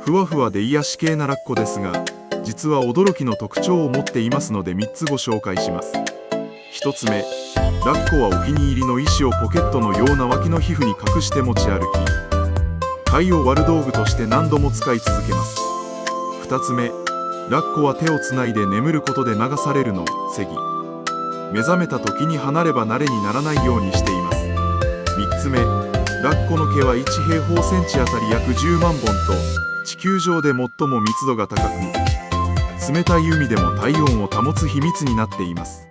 ふわふわで癒し系なラッコですが、実は驚きの特徴を持っていますので3つご紹介します。1つ目、ラッコはお気に入りの石をポケットのような脇の皮膚に隠して持ち歩き、貝を割る道具として何度も使い続けます。2つ目、ラッコは手をつないで眠ることで流されるのを防ぎ、目覚めた時に離れ離れにならないようにしています。3つ目、ラッコの毛は1平方センチあたり約10万本と地球上で最も密度が高く、冷たい海でも体温を保つ秘密になっています。